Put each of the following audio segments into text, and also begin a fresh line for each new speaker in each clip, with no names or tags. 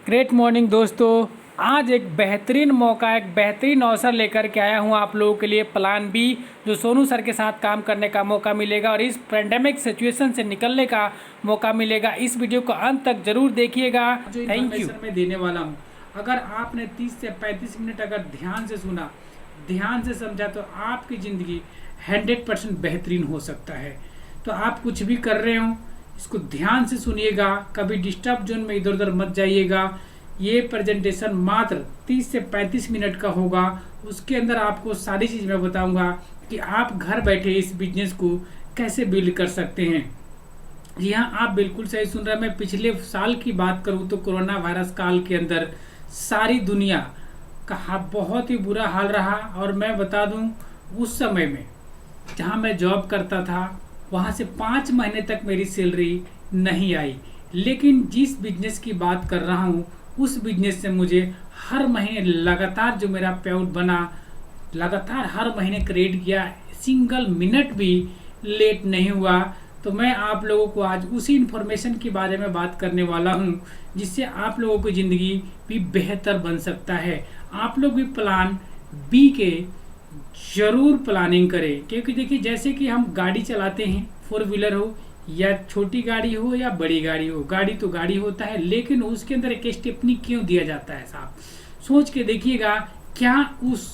Great morning दोस्तों। आज एक बेहतरीन मौका, एक बेहतरीन अवसर लेकर के आया हूँ आप लोगों के लिए। प्लान बी, जो सोनू सर के साथ काम करने का मौका मिलेगा और इस पेंडेमिक सिचुएशन से निकलने का मौका मिलेगा। इस वीडियो को अंत तक जरूर देखिएगा। Thank you. मैं देने वाला हूँ, अगर आपने 30 से 35 मिनट अगर ध्यान से सुना, ध्यान से समझा, तो आपकी ज़िंदगी 100% बेहतरीन हो सकता है। तो आप कुछ भी कर रहे हो, इसको ध्यान से सुनिएगा, कभी डिस्टर्ब जोन में इधर उधर मत जाइएगा। ये प्रेजेंटेशन मात्र 30 से 35 मिनट का होगा। उसके अंदर आपको सारी चीज़ मैं बताऊंगा कि आप घर बैठे इस बिजनेस को कैसे बिल्ड कर सकते हैं। जी हाँ, आप बिल्कुल सही सुन रहे हैं। मैं पिछले साल की बात करूँ तो कोरोना वायरस काल के अंदर सारी दुनिया का बहुत ही बुरा हाल रहा। और मैं बता दूं, उस समय में जहाँ मैं जॉब करता था वहाँ से 5 महीने तक मेरी सैलरी नहीं आई। लेकिन जिस बिजनेस की बात कर रहा हूँ, उस बिजनेस से मुझे हर महीने लगातार जो मेरा पेआउट बना, लगातार हर महीने क्रिएट किया, सिंगल मिनट भी लेट नहीं हुआ। तो मैं आप लोगों को आज उसी इन्फॉर्मेशन के बारे में बात करने वाला हूँ जिससे आप लोगों की ज़िंदगी भी बेहतर बन सकता है। आप लोग भी प्लान बी के जरूर प्लानिंग करें, क्योंकि देखिए, जैसे कि हम गाड़ी चलाते हैं, 4 व्हीलर हो या छोटी गाड़ी हो या बड़ी गाड़ी हो, गाड़ी तो गाड़ी होता है, लेकिन उसके अंदर एक स्टेपनी क्यों दिया जाता है साहब? सोच के देखिएगा, क्या उस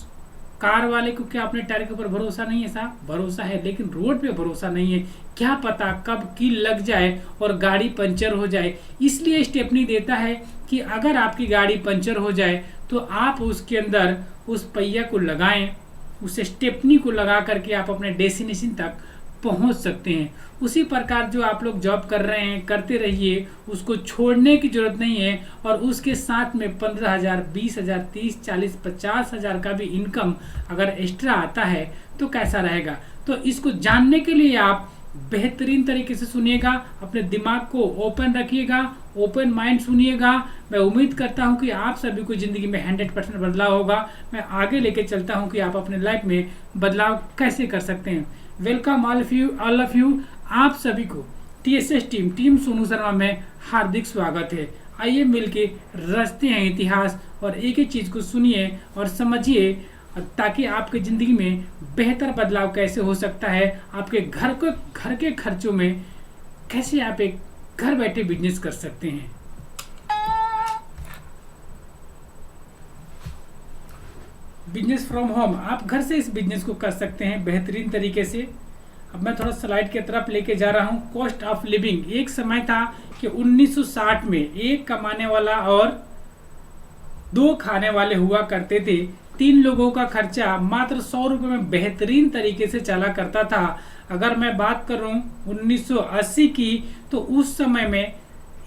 कार वाले को क्या अपने टायर के ऊपर भरोसा नहीं है साहब? भरोसा है, लेकिन रोड पे भरोसा नहीं है। क्या पता कब कील लग जाए और गाड़ी पंचर हो जाए। इसलिए स्टेपनी देता है कि अगर आपकी गाड़ी पंचर हो जाए तो आप उसके अंदर उस पहिया को लगाएं, उस स्टेपनी को लगा करके आप अपने डेस्टिनेशन तक पहुंच सकते हैं। उसी प्रकार जो आप लोग जॉब कर रहे हैं, करते रहिए, उसको छोड़ने की जरूरत नहीं है। और उसके साथ में 15,000, 20,000, 30, 40, 50,000 का भी इनकम अगर एक्स्ट्रा आता है तो कैसा रहेगा। तो इसको जानने के लिए आप बेहतरीन तरीके से सुनिएगा, अपने दिमाग को ओपन रखिएगा, ओपन माइंड सुनिएगा। मैं उम्मीद करता हूं कि आप सभी को ज़िंदगी में 100% बदलाव होगा। मैं आगे लेके चलता हूं कि आप अपने लाइफ में बदलाव कैसे कर सकते हैं। वेलकम ऑल ऑफ यू, आप सभी को TSS टीम सोनू शर्मा में हार्दिक स्वागत है। आइए मिलके रचते हैं इतिहास और एक एक चीज़ को सुनिए और समझिए, ताकि आपकी ज़िंदगी में बेहतर बदलाव कैसे हो सकता है। आपके घर के खर्चों में कैसे आप एक घर बैठे बिजनेस कर सकते हैं। बिजनेस फ्रॉम होम, आप घर से इस बिजनेस को कर सकते हैं बेहतरीन तरीके से। अब मैं थोड़ा स्लाइड की तरफ लेके जा रहा हूँ। कॉस्ट ऑफ लिविंग, एक समय था कि 1960 में एक कमाने वाला और 2 खाने वाले हुआ करते थे। 3 लोगों का खर्चा मात्र 100 रुपये में बेहतरीन तरीके से चला करता था। अगर मैं बात करूं 1980 की, तो उस समय में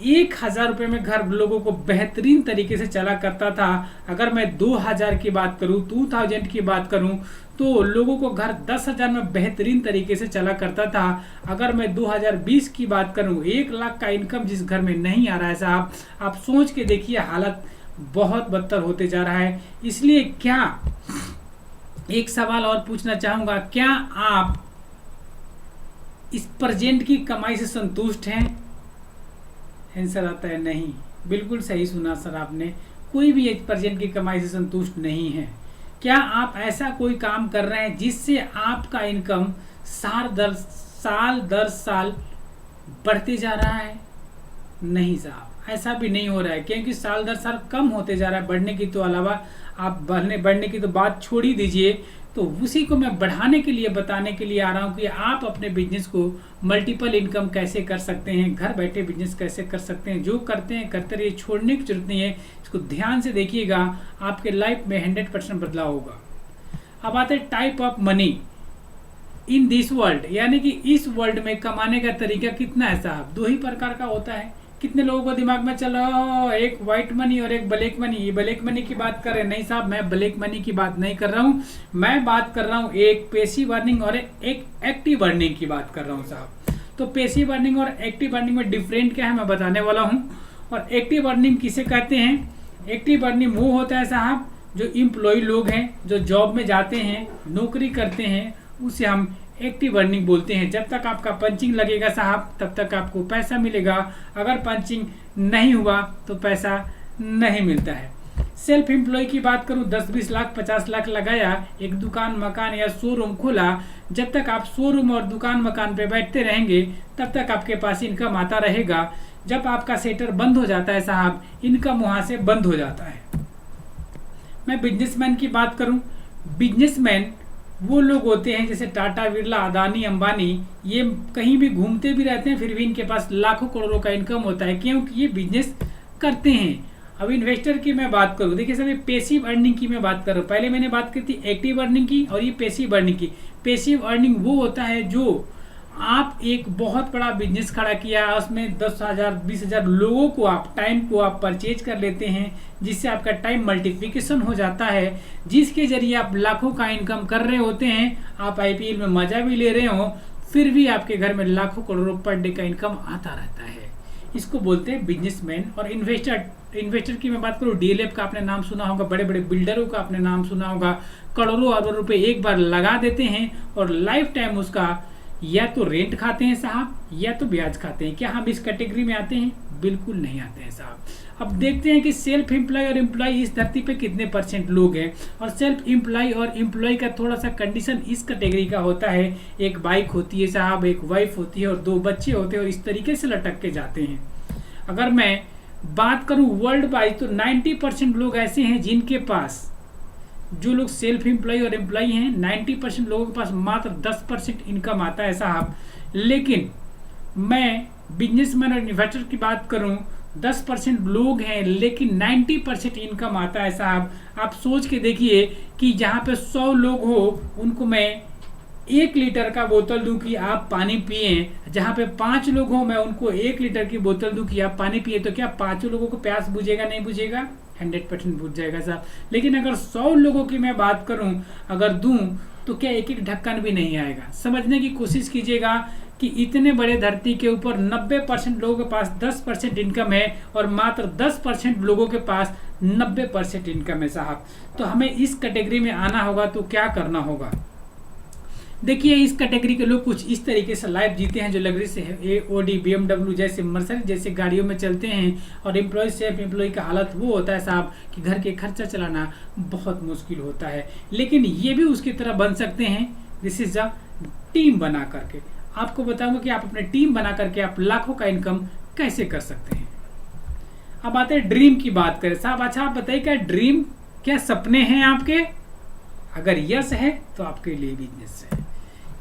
1,000 रुपये में घर लोगों को बेहतरीन तरीके से चला करता था। अगर मैं 2000 की बात करूं, 2000 की बात करूं, तो लोगों को घर 10,000 में बेहतरीन तरीके से चला करता था। अगर मैं 2020 की बात करूं, 1 लाख का इनकम जिस घर में नहीं आ रहा है साहब, आप सोच के देखिए, हालत बहुत बदतर होते जा रहा है। इसलिए क्या, एक सवाल और पूछना चाहूंगा, क्या आप इस प्रेजेंट की कमाई से संतुष्ट हैं? आंसर आता है नहीं। बिल्कुल सही सुना सर आपने, कोई भी एक प्रेजेंट की कमाई से संतुष्ट नहीं है। क्या आप ऐसा कोई काम कर रहे हैं जिससे आपका इनकम साल दर साल बढ़ते जा रहा है? नहीं साहब, ऐसा भी नहीं हो रहा है, क्योंकि साल दर साल कम होते जा रहा है। बढ़ने की तो अलावा आप बढ़ने की तो बात छोड़ ही दीजिए। तो उसी को मैं बढ़ाने के लिए, बताने के लिए आ रहा हूँ कि आप अपने बिजनेस को मल्टीपल इनकम कैसे कर सकते हैं, घर बैठे बिजनेस कैसे कर सकते हैं। जो करते हैं करते रहिए, छोड़ने की जरूरत नहीं है। इसको ध्यान से देखिएगा, आपके लाइफ में 100% बदलाव होगा। अब आते हैं type of money in this world, यानी कि इस वर्ल्ड में कमाने का तरीका कितना है साहब? 2 ही प्रकार का होता है। कितने लोगों को दिमाग में चल रहा हो, एक व्हाइट मनी और एक ब्लैक मनी। ये ब्लैक मनी की बात कर रहे हैं? नहीं साहब, मैं ब्लैक मनी की बात नहीं कर रहा हूँ। मैं बात कर रहा हूँ एक पैसिव अर्निंग और एक एक्टिव अर्निंग की बात कर रहा हूँ साहब। तो पैसिव अर्निंग और एक्टिव अर्निंग में डिफरेंट क्या है, मैं बताने वाला हूँ। और एक्टिव अर्निंग किसे कहते हैं? एक्टिव अर्निंग वो होता है साहब, जो एम्प्लॉय लोग हैं, जो जॉब में जाते हैं, नौकरी करते हैं, उसे हम एक्टिव अर्निंग बोलते हैं। जब तक आपका पंचिंग लगेगा साहब, तब तक आपको पैसा मिलेगा। अगर पंचिंग नहीं हुआ तो पैसा नहीं मिलता है। सेल्फ एम्प्लॉय की बात करूं, 10-20 लाख 50 लाख लगाया, एक दुकान मकान या शोरूम खोला, जब तक आप शोरूम और दुकान मकान पे बैठते रहेंगे तब तक आपके पास इनकम आता रहेगा। जब आपका सेटर बंद हो जाता है साहब, इनकम वहां से बंद हो जाता है। मैं बिजनेसमैन की बात करूं, बिजनेसमैन वो लोग होते हैं जैसे टाटा बिरला अदानी अंबानी, ये कहीं भी घूमते भी रहते हैं फिर भी इनके पास लाखों करोड़ों का इनकम होता है, क्योंकि ये बिजनेस करते हैं। अब इन्वेस्टर की मैं बात करूं, देखिए सर पेसिव अर्निंग की मैं बात कर रहा हूँ। पहले मैंने बात की थी एक्टिव अर्निंग की और ये पेसिव अर्निंग की। पेसिव अर्निंग वो होता है जो आप एक बहुत बड़ा बिजनेस खड़ा किया, उसमें 10,000 20,000 लोगों को आप टाइम को आप परचेज कर लेते हैं, जिससे आपका टाइम मल्टीप्लिकेशन हो जाता है, जिसके जरिए आप लाखों का इनकम कर रहे होते हैं। आप आईपीएल में मजा भी ले रहे हो, फिर भी आपके घर में लाखों करोड़ों पर डे का इनकम आता रहता है। इसको बोलते हैं बिजनेसमैन। और इन्वेस्टर की मैं बात करूँ, डीएलएफ का आपने नाम सुना होगा, बड़े बड़े बिल्डरों का आपने नाम सुना होगा। करोड़ों अरबों रुपए एक बार लगा देते हैं और लाइफ टाइम उसका या तो रेंट खाते हैं साहब, या तो ब्याज खाते हैं। क्या हम इस कैटेगरी में आते हैं? बिल्कुल नहीं आते हैं साहब। अब देखते हैं कि सेल्फ एम्प्लॉय और एम्प्लॉय इस धरती पे कितने % लोग हैं। और सेल्फ एम्प्लॉय और एम्प्लॉय का थोड़ा सा कंडीशन इस कैटेगरी का होता है, एक बाइक होती है साहब, एक वाइफ होती है और 2 बच्चे होते हैं और इस तरीके से लटक के जाते हैं। अगर मैं बात करूं वर्ल्ड वाइज तो 90% लोग ऐसे हैं जिनके पास, जो लोग सेल्फ एम्प्लॉय और एम्प्लॉय हैं, 90% लोगों के पास मात्र 10% इनकम आता है साहब। लेकिन मैं बिजनेसमैन और इन्वेस्टर की बात करूं, 10% लोग हैं लेकिन 90% इनकम आता है साहब। आप सोच के देखिए कि जहां पे 100 लोग हो उनको मैं 1 लीटर का बोतल दूं कि आप पानी पिए, जहां पे 5 लोग हो मैं उनको 1 लीटर की बोतल दूं कि आप पानी पिए, तो क्या 5 लोगों को प्यास बुझेगा? नहीं बुझेगा, 100% बुझ जाएगा साहब। लेकिन अगर 100 लोगों की मैं बात करूं, अगर दूं तो क्या एक एक ढक्कन भी नहीं आएगा। समझने की कोशिश कीजिएगा कि इतने बड़े धरती के ऊपर 90% लोगों के पास 10% इनकम है और मात्र 10% लोगों के पास 90% इनकम है साहब। तो हमें इस कैटेगरी में आना होगा तो क्या करना होगा? देखिए इस कैटेगरी के लोग कुछ इस तरीके से लाइफ जीते हैं जो लग्जरी से ओडी BMW जैसे मर्सिडीज जैसे गाड़ियों में चलते हैं। और एम्प्लॉय सेल्फ एम्प्लॉय का हालत वो होता है साहब कि घर के खर्चा चलाना बहुत मुश्किल होता है, लेकिन ये भी उसकी तरह बन सकते हैं। दिस इज अ टीम बना करके। आपको बताऊंगा कि आप अपने टीम बना करके आप लाखों का इनकम कैसे कर सकते हैं। अब आते हैं ड्रीम की बात करें साहब। अच्छा आप बताइए क्या ड्रीम, क्या सपने हैं आपके? अगर यस है तो आपके लिए बिजनेस है।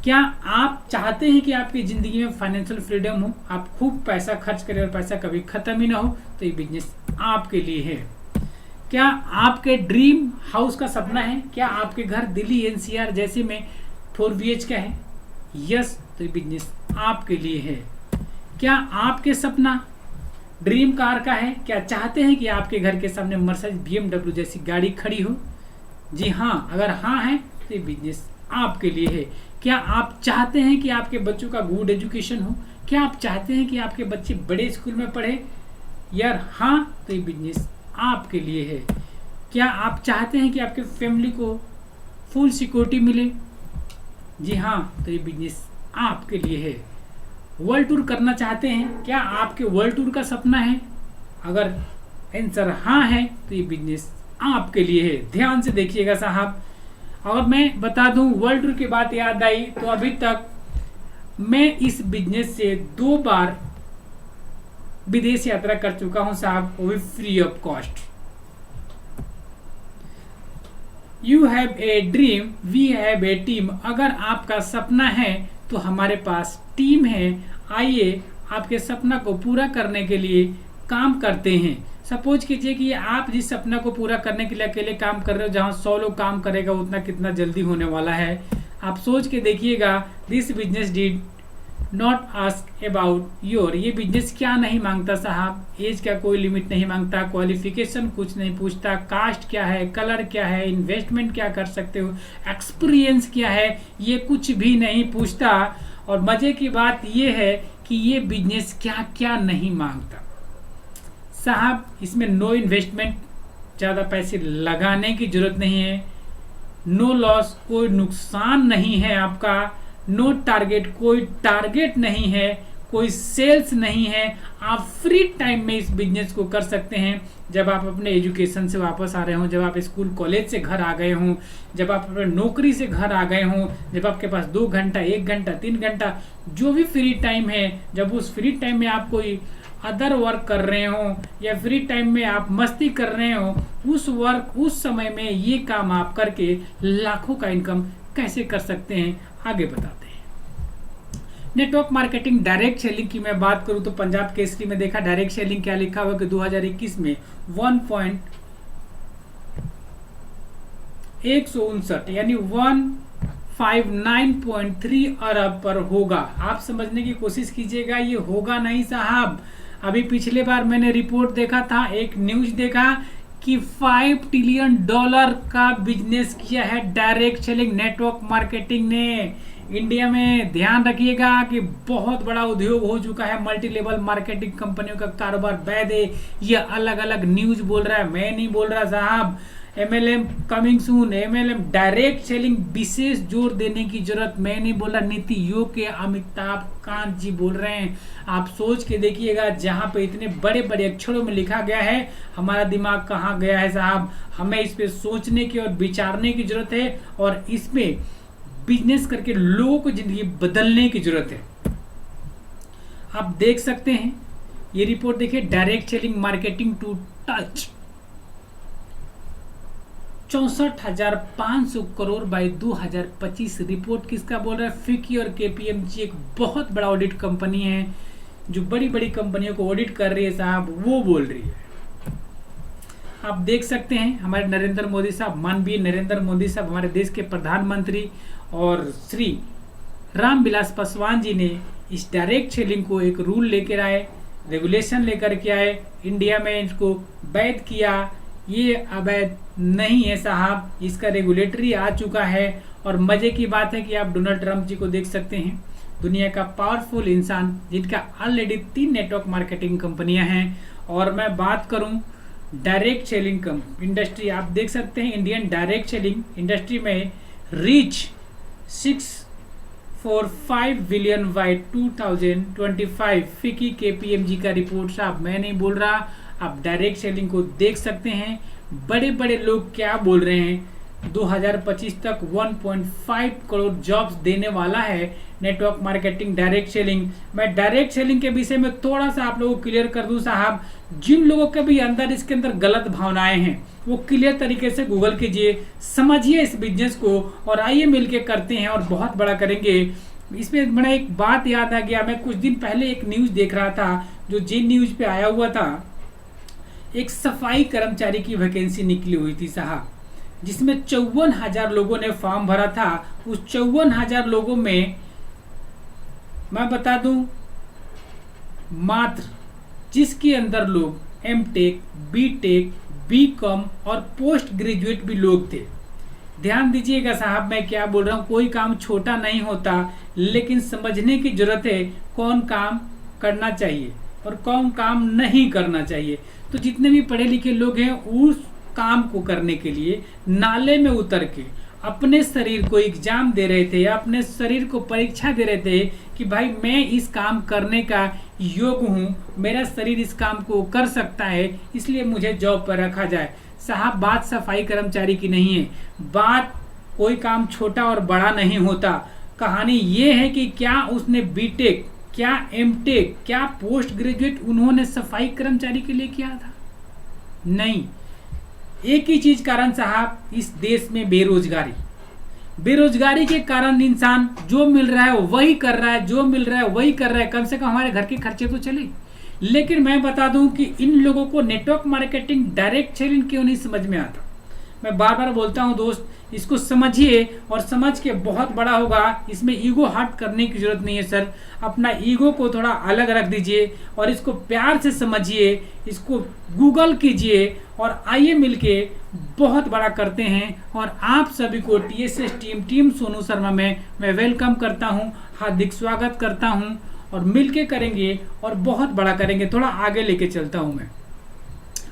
क्या आप चाहते हैं कि आपकी जिंदगी में फाइनेंशियल फ्रीडम हो, आप खूब पैसा खर्च करें और पैसा कभी खत्म ही ना हो, तो ये बिजनेस आपके लिए है। क्या आपके ड्रीम हाउस का सपना है? क्या आपके घर दिल्ली NCR जैसे में 4 BH का है? यस, तो ये बिजनेस आपके लिए है। क्या आपके सपना ड्रीम कार का है? क्या चाहते हैं कि आपके घर के सामने मर्सिडीज BMW जैसी गाड़ी खड़ी हो? जी हाँ, अगर हाँ है तो ये बिजनेस आपके लिए है। क्या आप चाहते हैं कि आपके बच्चों का गुड एजुकेशन हो? क्या आप चाहते हैं कि आपके बच्चे बड़े स्कूल में पढ़े? यार हाँ, तो ये बिजनेस आपके लिए है। क्या आप चाहते हैं कि आपके फैमिली को फुल सिक्योरिटी मिले? जी हाँ, तो ये बिजनेस आपके लिए है। वर्ल्ड टूर करना चाहते हैं? क्या आपके वर्ल्ड टूर का सपना है? अगर आंसर हाँ है तो ये बिजनेस आपके लिए है। ध्यान से देखिएगा साहब। और मैं बता दूं, वर्ल्ड टूर की बात याद आई तो अभी तक मैं इस बिजनेस से 2 बार विदेश यात्रा कर चुका हूं साहब, वो भी free of cost. You have a dream, we have a team. अगर आपका सपना है तो हमारे पास टीम है। आइए आपके सपना को पूरा करने के लिए काम करते हैं। सपोज कीजिए कि आप जिस सपना को पूरा करने के लिए अकेले काम कर रहे हो, जहां 100 लोग काम करेगा उतना कितना जल्दी होने वाला है। आप सोच के देखिएगा। This business did not ask about your. ये बिजनेस क्या नहीं मांगता साहब? एज का कोई लिमिट नहीं मांगता, क्वालिफिकेशन कुछ नहीं पूछता, कास्ट क्या है, कलर क्या है, इन्वेस्टमेंट क्या कर सकते हो, एक्सपीरियंस क्या है, ये कुछ भी नहीं पूछता। और मजे की बात ये है कि ये बिजनेस क्या क्या नहीं मांगता साहब। इसमें नो इन्वेस्टमेंट, ज़्यादा पैसे लगाने की जरूरत नहीं है। नो लॉस, कोई नुकसान नहीं है आपका। नो टारगेट, कोई टारगेट नहीं है। कोई सेल्स नहीं है। आप फ्री टाइम में इस बिजनेस को कर सकते हैं। जब आप अपने एजुकेशन से वापस आ रहे हों, जब आप स्कूल कॉलेज से घर आ गए हों, जब आप अपने नौकरी से घर आ गए हों, जब आपके पास 2 घंटा, 1 घंटा, 3 घंटा जो भी फ्री टाइम है, जब उस फ्री टाइम में आप कोई अदर वर्क कर रहे हो या फ्री टाइम में आप मस्ती कर रहे हो, उस समय में ये काम आप करके लाखों का इनकम कैसे कर सकते हैं, आगे बताते हैं। नेटवर्क मार्केटिंग डायरेक्ट सेलिंग की मैं बात करूं तो पंजाब केसरी में देखा डायरेक्ट सेलिंग क्या लिखा हुआ कि 2021 में 1.159 यानी 159.3 अरब पर होगा। आप समझने की कोशिश कीजिएगा, ये होगा नहीं साहब। अभी पिछले बार मैंने रिपोर्ट देखा था, एक न्यूज देखा कि $5 ट्रिलियन का बिजनेस किया है डायरेक्ट सेलिंग नेटवर्क मार्केटिंग ने इंडिया में। ध्यान रखिएगा कि बहुत बड़ा उद्योग हो चुका है, मल्टी लेवल मार्केटिंग कंपनियों का कारोबार वैध है। ये अलग अलग न्यूज बोल रहा है, मैं नहीं बोल रहा साहब। MLM coming soon, MLM direct selling विशेष जोर देने की जरूरत, मैं नहीं बोल रहा, नीति योग के अमिताभ कांत जी बोल रहे हैं। आप सोच के देखिएगा, जहां पे इतने बड़े बड़े अक्षरों में लिखा गया है, हमारा दिमाग कहाँ गया है साहब। हमें इस पे सोचने की और विचारने की जरूरत है और इसमें बिजनेस करके लोगों को जिंदगी बदलने की जरूरत है। आप देख सकते हैं ये रिपोर्ट, देखिए direct selling marketing to touch 64,500 crore by 2025। Report किसका बोल रहा है? फिकी और KPMG, एक बहुत बड़ा ऑडिट कंपनी है जो बड़ी बड़ी कंपनियों को ऑडिट कर रही है साहब, वो बोल रही है। आप देख सकते हैं हमारे नरेंद्र मोदी साहब, माननीय नरेंद्र मोदी साहब, हमारे देश के प्रधानमंत्री, और श्री रामविलास पासवान जी ने इस डायरेक्ट सेलिंग को एक रूल लेकर आए, रेगुलेशन लेकर के आए, इंडिया में इसको वैध किया। ये अवैध नहीं है साहब, इसका रेगुलेटरी आ चुका है। और मजे की बात है कि आप डोनाल्ड ट्रंप जी को देख सकते हैं, दुनिया का पावरफुल इंसान जिनका ऑलरेडी 3 नेटवर्क मार्केटिंग कंपनियां हैं। और मैं बात करूं डायरेक्ट सेलिंग इंडस्ट्री, आप देख सकते हैं इंडियन डायरेक्ट सेलिंग इंडस्ट्री में रीच 645 बिलियन बाई 2025। फिकी KPMG का रिपोर्ट साहब, मैं नहीं बोल रहा। आप डायरेक्ट सेलिंग को देख सकते हैं, बड़े बड़े लोग क्या बोल रहे हैं। 2025 तक 1.5 करोड़ जॉब्स देने वाला है नेटवर्क मार्केटिंग डायरेक्ट सेलिंग। मैं डायरेक्ट सेलिंग के विषय में थोड़ा सा आप लोगों को क्लियर कर दूं साहब, जिन लोगों के भी अंदर इसके अंदर गलत भावनाएं हैं वो क्लियर तरीके से गूगल कीजिए, समझिए इस बिजनेस को और आइए मिलके करते हैं और बहुत बड़ा करेंगे। इसमें बड़ा एक बात याद आ गया, मैं कुछ दिन पहले एक न्यूज देख रहा था जो जी न्यूज पे आया हुआ था। एक सफाई कर्मचारी की वैकेंसी निकली हुई थी साहब, जिसमें 54,000 लोगों ने फॉर्म भरा था। उस 54,000 लोगों में मैं बता दूं, मात्र जिसके अंदर लोग MTech, BTech, BCom और पोस्ट ग्रेजुएट भी लोग थे। ध्यान दीजिएगा साहब, मैं क्या बोल रहा हूँ, कोई काम छोटा नहीं होता, लेकिन समझने की जरूरत है कौन काम करना चाहिए और कौन काम नहीं करना चाहिए। तो जितने भी पढ़े लिखे लोग हैं उस काम को करने के लिए नाले में उतर के अपने शरीर को एग्जाम दे रहे थे या अपने शरीर को परीक्षा दे रहे थे कि भाई मैं इस काम करने का योग्य हूँ, मेरा शरीर इस काम को कर सकता है, इसलिए मुझे जॉब पर रखा जाए। साहब बात सफाई कर्मचारी की नहीं है, बात कोई काम छोटा और बड़ा नहीं होता। कहानी ये है कि क्या उसने BTech, क्या MTech, क्या पोस्ट ग्रेजुएट उन्होंने सफाई कर्मचारी के लिए किया था? नहीं। एक ही चीज कारण साहब, इस देश में बेरोजगारी। बेरोजगारी के कारण इंसान जो मिल रहा है वही कर रहा है, जो मिल रहा है वही कर रहा है, कम से कम हमारे घर के खर्चे तो चले। लेकिन मैं बता दूं कि इन लोगों को नेटवर्क मार्केटिंग डायरेक्ट सेलिंग क्यों नहीं समझ में आता। मैं बार बार बोलता हूं दोस्त, इसको समझिए और समझ के बहुत बड़ा होगा। इसमें ईगो हर्ट करने की जरूरत नहीं है सर, अपना ईगो को थोड़ा अलग रख दीजिए और इसको प्यार से समझिए, इसको गूगल कीजिए और आइए मिलके बहुत बड़ा करते हैं। और आप सभी को TSS टीम सोनू शर्मा में मैं वेलकम करता हूं, हार्दिक स्वागत करता हूं और मिलके करेंगे और बहुत बड़ा करेंगे। थोड़ा आगे लेके चलता हूं मैं।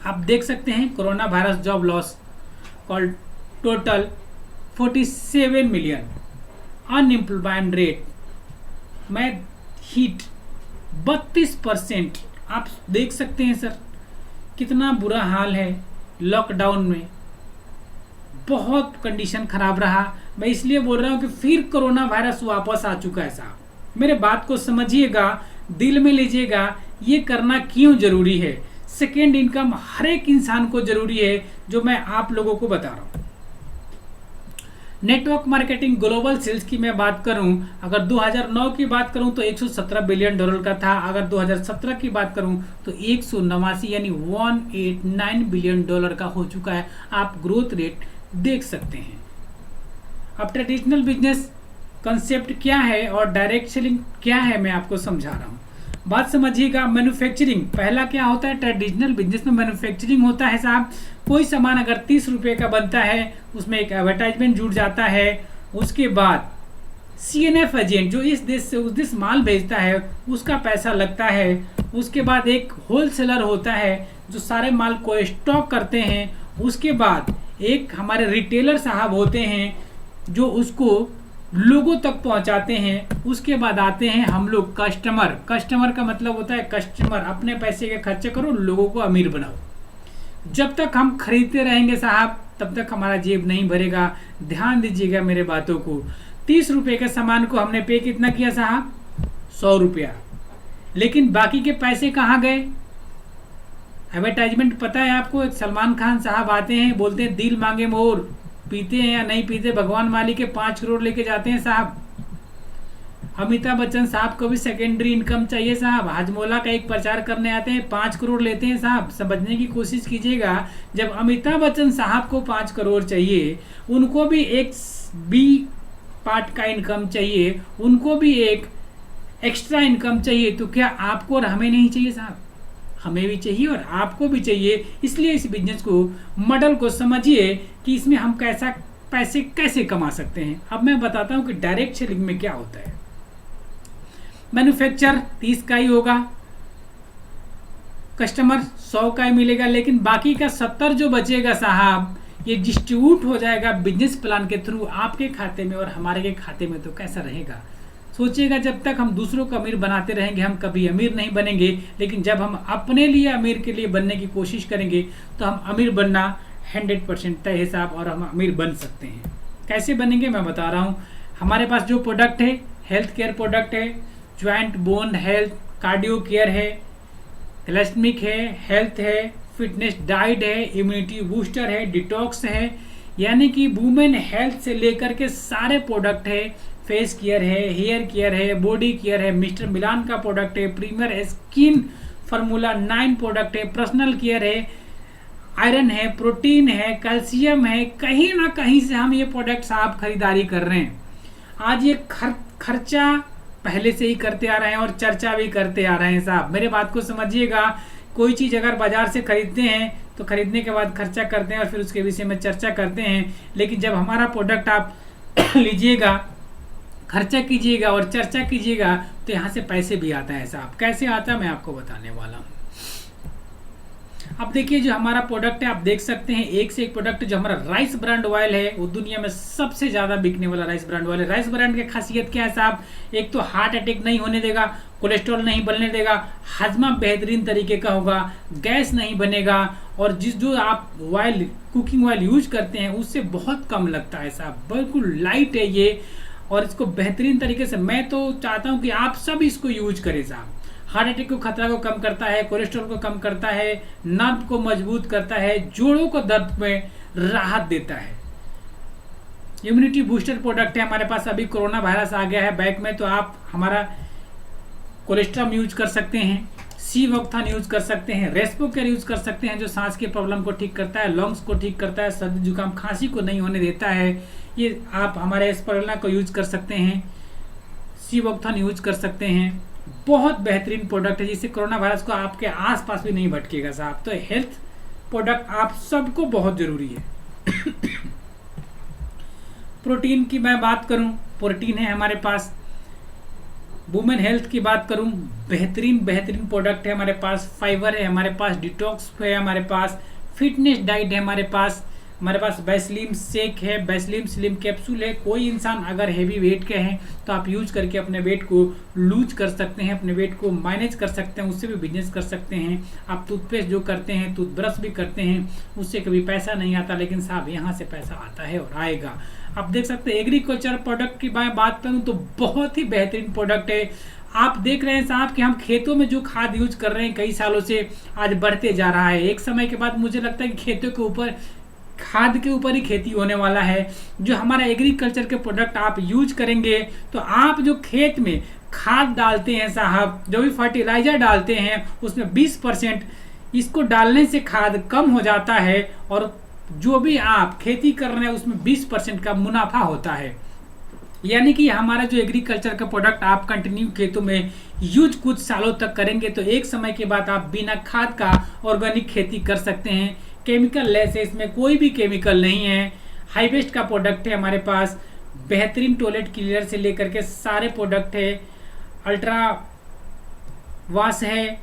आप देख सकते हैं corona virus job loss call total 47 million, unemployment rate में हीट 32%। आप देख सकते हैं सर कितना बुरा हाल है। लॉकडाउन में बहुत कंडीशन खराब रहा। मैं इसलिए बोल रहा हूँ कि फिर कोरोना वायरस वापस आ चुका है साहब। मेरे बात को समझिएगा, दिल में लीजिएगा, ये करना क्यों जरूरी है। सेकेंड इनकम हर एक इंसान को जरूरी है, जो मैं आप लोगों को बता रहा हूँ। नेटवर्क मार्केटिंग ग्लोबल सेल्स की मैं बात करूं, अगर 2009 की बात करूं तो 117 बिलियन डॉलर का था। अगर 2017 की बात करूं तो 189 यानी 189 बिलियन डॉलर का हो चुका है। आप ग्रोथ रेट देख सकते हैं। अब ट्रेडिशनल बिजनेस कंसेप्ट क्या है और डायरेक्ट सेलिंग क्या है, मैं आपको समझा रहा हूँ। बात समझिएगा। मैन्युफैक्चरिंग पहला क्या होता है, ट्रेडिशनल बिजनेस में मैन्युफैक्चरिंग होता है साहब। कोई सामान अगर 30 रुपये का बनता है, उसमें एक एडवर्टाइजमेंट जुड़ जाता है। उसके बाद CNF एजेंट जो इस देश से उस देश माल भेजता है, उसका पैसा लगता है। उसके बाद एक होलसेलर होता है जो सारे माल को स्टॉक करते हैं। उसके बाद एक हमारे रिटेलर साहब होते हैं जो उसको लोगों तक पहुंचाते हैं। उसके बाद आते हैं हम लोग कस्टमर। कस्टमर का मतलब होता है कस्टमर अपने पैसे के खर्चे करो, लोगों को अमीर बनाओ। जब तक हम खरीदते रहेंगे साहब, तब तक हमारा जेब नहीं भरेगा। ध्यान दीजिएगा मेरे बातों को। 30 रुपये के सामान को हमने पे कितना किया साहब, 100 रुपया। लेकिन बाकी के पैसे कहाँ गए। एडवर्टाइजमेंट पता है आपको, सलमान खान साहब आते हैं, बोलते हैं दिल मांगे मोर, पीते हैं या नहीं पीते, भगवान मालिक के 5 करोड़ लेके जाते हैं साहब। अमिताभ बच्चन साहब को भी सेकेंडरी इनकम चाहिए साहब। हाजमोला का एक प्रचार करने आते हैं, 5 करोड़ लेते हैं साहब। समझने की कोशिश कीजिएगा, जब अमिताभ बच्चन साहब को 5 करोड़ चाहिए, उनको भी एक बी पार्ट का इनकम चाहिए, उनको भी एक एक्स्ट्रा इनकम चाहिए। तो क्या आपको और हमें नहीं चाहिए साहब? हमें भी चाहिए और आपको भी चाहिए। इसलिए इस बिजनेस को, मॉडल को समझिए कि इसमें हम पैसे कैसे कमा सकते हैं। अब मैं बताता हूं कि डायरेक्ट सेलिंग में क्या होता है। मैन्युफैक्चर 30 का ही होगा, कस्टमर 100 का ही मिलेगा, लेकिन बाकी का 70 जो बचेगा साहब, ये डिस्ट्रीब्यूट हो जाएगा बिजनेस प्लान के थ्रू आपके खाते में और हमारे के खाते में। तो कैसा रहेगा सोचिएगा। जब तक हम दूसरों को अमीर बनाते रहेंगे, हम कभी अमीर नहीं बनेंगे। लेकिन जब हम अपने लिए अमीर के लिए बनने की कोशिश करेंगे, तो हम अमीर बनना 100% तय है साहब, और हम अमीर बन सकते हैं। कैसे बनेंगे मैं बता रहा हूँ। हमारे पास जो प्रोडक्ट है, हेल्थ केयर प्रोडक्ट है, joint bone health, cardio care है, थैलेसेमिक है, हेल्थ है, फिटनेस डाइट है, इम्यूनिटी बूस्टर है, डिटॉक्स है, यानी कि वुमेन हेल्थ से लेकर के सारे प्रोडक्ट है। फेस केयर है, हेयर केयर है, बॉडी केयर है, मिस्टर मिलान का प्रोडक्ट है, प्रीमियर स्किन फार्मूला 9 प्रोडक्ट है, पर्सनल केयर है, आयरन है, प्रोटीन है, कैल्शियम है। कहीं ना कहीं से हम ये प्रोडक्ट्स आप खरीदारी कर रहे हैं। आज ये खर्चा पहले से ही करते आ रहे हैं और चर्चा भी करते आ रहे हैं साहब। मेरे बात को समझिएगा। कोई चीज़ अगर बाजार से खरीदते हैं तो खरीदने के बाद खर्चा करते हैं और फिर उसके विषय में चर्चा करते हैं। लेकिन जब हमारा प्रोडक्ट आप लीजिएगा, खर्चा कीजिएगा और चर्चा कीजिएगा, तो यहाँ से पैसे भी आता है साहब। कैसे आता है मैं आपको बताने वाला हूँ। अब देखिए जो हमारा प्रोडक्ट है, आप देख सकते हैं एक से एक प्रोडक्ट। जो हमारा राइस ब्रांड ऑयल है, वो दुनिया में सबसे ज्यादा बिकने वाला राइस ब्रांड ऑयल है। राइस ब्रांड की खासियत क्या है साहब, एक तो हार्ट अटैक नहीं होने देगा, कोलेस्ट्रॉल नहीं बनने देगा, हाजमा बेहतरीन तरीके का होगा, गैस नहीं बनेगा, और जो आप ऑयल कुकिंग ऑयल यूज करते हैं उससे बहुत कम लगता है साहब। बिल्कुल लाइट है ये, और इसको बेहतरीन तरीके से मैं तो चाहता हूं कि आप सब इसको यूज करें साहब। हार्ट अटैक को खतरा को कम करता है, कोलेस्ट्रॉल को कम करता है, नर्व को मजबूत करता है, जोड़ों को दर्द में राहत देता है। इम्यूनिटी बूस्टर प्रोडक्ट है हमारे पास। अभी कोरोना वायरस आ गया है बैक में, तो आप हमारा कोलेस्ट्रॉल यूज कर सकते हैं, सीवोक्थान यूज कर सकते हैं, रेस्पो केयर यूज कर सकते हैं जो सांस की प्रॉब्लम को ठीक करता है, लंग्स को ठीक करता है, सर्दी जुकाम खांसी को नहीं होने देता है। ये आप हमारे एस्परुलिना को यूज कर सकते हैं, सीवोक्थान यूज कर सकते हैं। बहुत बेहतरीन प्रोडक्ट है, जिससे कोरोना वायरस को आपके आसपास भी नहीं भटकेगा साहब। तो हेल्थ प्रोडक्ट आप सबको बहुत जरूरी है। प्रोटीन की मैं बात करूं, प्रोटीन है हमारे पास। वुमेन हेल्थ की बात करूं, बेहतरीन प्रोडक्ट है हमारे पास। फाइबर है हमारे पास, डिटॉक्स है हमारे पास, फिटनेस डाइट है हमारे पास, हमारे पास बैसलीम शेक है, बैसलीम स्लिम कैप्सूल है। कोई इंसान अगर हेवी वेट के हैं तो आप यूज करके अपने वेट को लूज कर सकते हैं, अपने वेट को मैनेज कर सकते हैं, उससे भी बिजनेस कर सकते हैं। आप टूथपेस्ट जो करते हैं, टूथब्रश भी करते हैं, उससे कभी पैसा नहीं आता, लेकिन साहब यहाँ से पैसा आता है और आएगा। आप देख सकते हैं एग्रीकल्चर प्रोडक्ट की मैं बात करूँ तो बहुत ही बेहतरीन प्रोडक्ट है। आप देख रहे हैं साहब कि हम खेतों में जो खाद यूज कर रहे हैं कई सालों से, आज बढ़ते जा रहा है। एक समय के बाद मुझे लगता है कि खेतों के ऊपर, खाद के ऊपर ही खेती होने वाला है। जो हमारा एग्रीकल्चर के प्रोडक्ट आप यूज करेंगे तो आप जो खेत में खाद डालते हैं साहब, जो भी फर्टिलाइजर डालते हैं उसमें 20% इसको डालने से खाद कम हो जाता है और जो भी आप खेती कर रहे हैं उसमें 20% का मुनाफा होता है। यानी कि हमारा जो एग्रीकल्चर का प्रोडक्ट आप कंटिन्यू खेतों में यूज कुछ सालों तक करेंगे तो एक समय के बाद आप बिना खाद का ऑर्गेनिक खेती कर सकते हैं। केमिकल लेस है, इसमें कोई भी केमिकल नहीं है। हाई बेस्ट का प्रोडक्ट है हमारे पास, बेहतरीन टॉयलेट क्लीनर से लेकर के सारे प्रोडक्ट है। अल्ट्रा वॉश है,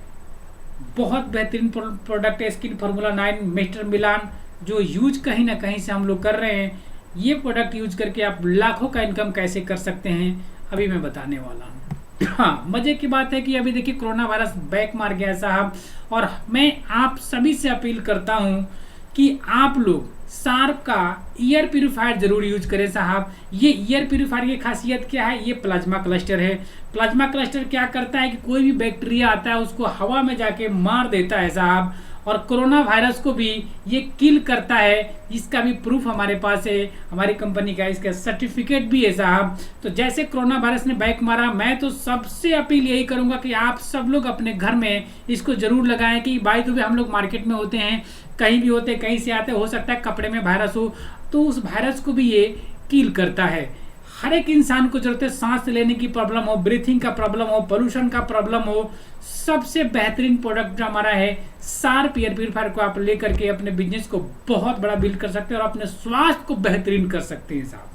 बहुत बेहतरीन प्रोडक्ट है। स्किन फार्मूला 9 मिस्टर मिलान जो यूज कहीं ना कहीं से हम लोग कर रहे हैं। ये प्रोडक्ट यूज करके आप लाखों का इनकम कैसे कर सकते हैं अभी मैं बताने वाला हूँ। हाँ, मजे की बात है कि अभी देखिए कोरोना वायरस बैक मार गया साहब, और मैं आप सभी से अपील करता हूँ कि आप लोग शार्प का ईयर प्यूरीफायर जरूर यूज करें साहब। ये ईयर प्यूरीफायर की खासियत क्या है, ये प्लाज्मा क्लस्टर है। प्लाज्मा क्लस्टर क्या करता है कि कोई भी बैक्टीरिया आता है उसको हवा में जाके मार देता है साहब, और कोरोना वायरस को भी ये किल करता है। इसका भी प्रूफ हमारे पास है, हमारी कंपनी का इसका सर्टिफिकेट भी है साहब। तो जैसे कोरोना वायरस ने बैक मारा, मैं तो सबसे अपील यही करूंगा कि आप सब लोग अपने घर में इसको जरूर लगाएं। कि बाय द वे हम लोग मार्केट में होते हैं, कहीं भी होते, कहीं से आते, हो सकता है कपड़े में वायरस हो, तो उस वायरस को भी ये किल करता है। हर एक इंसान को जरूरत है, सांस लेने की प्रॉब्लम हो, ब्रीथिंग का प्रॉब्लम हो, पोल्यूशन का प्रॉब्लम हो, सबसे बेहतरीन प्रोडक्ट जो हमारा है शार्प एयर प्यूरीफायर को आप लेकर के अपने बिजनेस को बहुत बड़ा बिल्ड कर सकते हैं और अपने स्वास्थ्य को बेहतरीन कर सकते हैं साहब।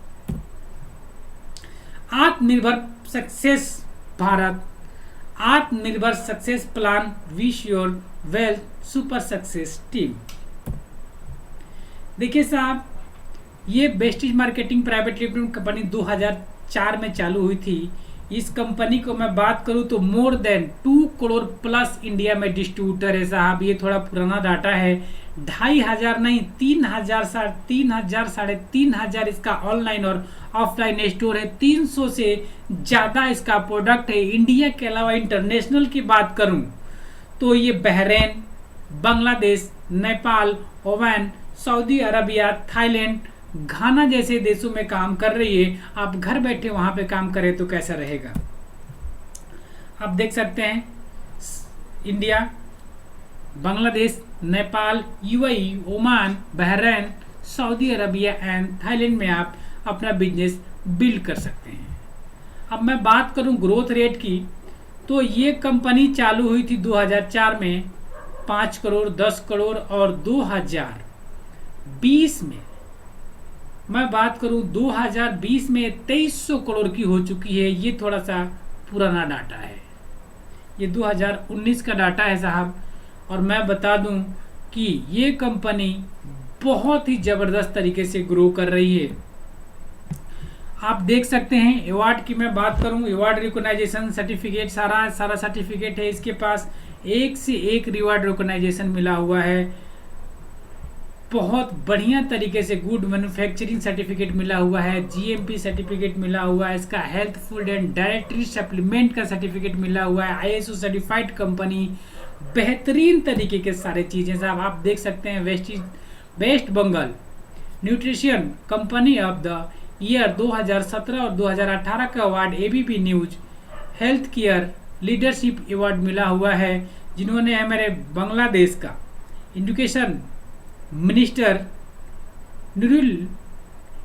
आत्मनिर्भर सक्सेस भारत, आत्मनिर्भर success plan, wish your wealth super success team. देखिए साहब, ये besties marketing private limited company 2004 में चालू हुई थी। इस कंपनी को मैं बात करूं तो more than 2 crore plus India में डिस्ट्रीब्यूटर है साहब। ये थोड़ा पुराना डाटा है, 2500 नहीं 3000 साढ़े 3000 इसका ऑनलाइन और ऑफलाइन स्टोर है। 300 से ज़्यादा इसका प्रोडक्ट है। इंडिया के अलावा इंटरनेशनल की बात करूं तो ये Bahrain, Bangladesh, Nepal, Oman, Saudi Arabia, Thailand, Ghana जैसे देशों में काम कर रही है। आप घर बैठे वहां पे काम करें तो कैसा रहेगा। आप देख सकते हैं India, Bangladesh, Nepal, UAE, Oman, Bahrain, Saudi Arabia and Thailand में आप अपना बिजनेस बिल्ड कर सकते हैं। अब मैं बात करूं ग्रोथ रेट की तो ये कंपनी चालू हुई थी 2004 में 5 करोड़, 10 करोड़, और 2020 में मैं बात करूं 2020 में 2300 करोड़ की हो चुकी है। ये थोड़ा सा पुराना डाटा है, ये 2019 का डाटा है साहब। और मैं बता दूं कि ये कंपनी बहुत ही ज़बरदस्त तरीके से ग्रो कर रही है। आप देख सकते हैं अवार्ड की मैं बात करूं, अवार्ड रिकॉग्नाइजेशन सर्टिफिकेट, सारा सर्टिफिकेट है इसके पास। एक से एक रिवार्ड रिकॉग्नाइजेशन मिला हुआ है। बहुत बढ़िया तरीके से गुड मैन्युफैक्चरिंग सर्टिफिकेट मिला हुआ है, जीएमपी सर्टिफिकेट मिला हुआ है, इसका health food and directory supplement का सर्टिफिकेट मिला हुआ है, आईएसओ सर्टिफाइड कंपनी, बेहतरीन तरीके के सारे चीज़ें साहब। आप देख सकते हैं West Bengal nutrition company of the year 2017 और 2018 का award ABP news health care leadership award मिला हुआ है, जिन्होंने हमारे बांग्लादेश का education minister Nurul